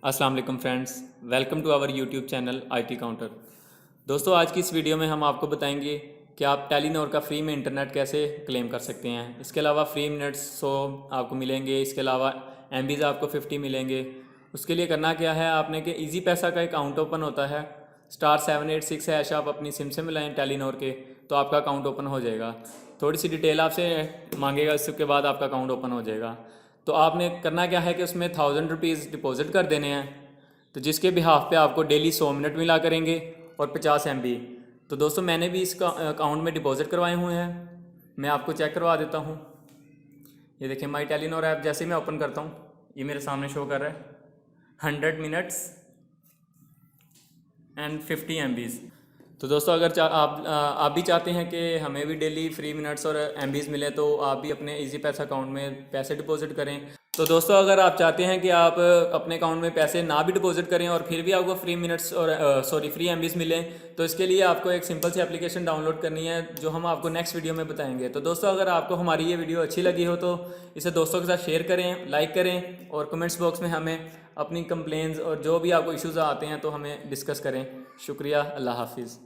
अस्सलाम वालेकुम friends, welcome to our YouTube channel IT counter. दोस्तों, आज की इस वीडियो में हम आपको बताएंगे कि आप टेलीनॉर का फ्री में इंटरनेट कैसे क्लेम कर सकते हैं। इसके अलावा फ्री मिनट्स 100 आपको मिलेंगे, इसके अलावा एमबीज़ आपको 50 मिलेंगे। उसके लिए करना क्या है आपने कि इजी पैसा का अकाउंट ओपन होता है, *786# आप अपनी सिम से मिलाएं टेलीनॉर के, तो आपका अकाउंट ओपन हो जाएगा। थोड़ी सी डिटेल आपसे मांगेगा, इसके बाद आपका अकाउंट ओपन हो जाएगा। तो आपने करना क्या है कि उसमें 1000 रुपीज़ डिपॉजिट कर देने हैं, तो जिसके बिहाफ पे आपको डेली 100 मिनट मिला करेंगे और 50 MB। तो दोस्तों, मैंने भी इसका अकाउंट में डिपॉजिट करवाए हुए हैं, मैं आपको चेक करवा देता हूँ। ये देखिए, माई टेलीनॉर ऐप जैसे ही मैं ओपन करता हूँ, ये मेरे सामने शो कर रहा है 100 मिनट्स एंड 50 MBs। तो दोस्तों, अगर आप भी चाहते हैं कि हमें भी डेली फ्री मिनट्स और MBs मिले, तो आप भी अपने इजी पैसा अकाउंट में पैसे डिपॉजिट करें। तो दोस्तों, अगर आप चाहते हैं कि आप अपने अकाउंट में पैसे ना भी डिपॉजिट करें और फिर भी आपको फ्री मिनट्स और फ्री MBs मिलें, तो इसके लिए आपको एक सिंपल सी एप्लीकेशन डाउनलोड करनी है, जो हम आपको नेक्स्ट वीडियो में बताएंगे। तो दोस्तों, अगर आपको हमारी ये वीडियो अच्छी लगी हो तो इसे दोस्तों के साथ शेयर करें, लाइक करें और कमेंट्स बॉक्स में हमें अपनी कंप्लेंट्स और जो भी आपको इश्यूज़ आते हैं तो हमें डिस्कस करें। शुक्रिया, अल्लाह हाफिज़।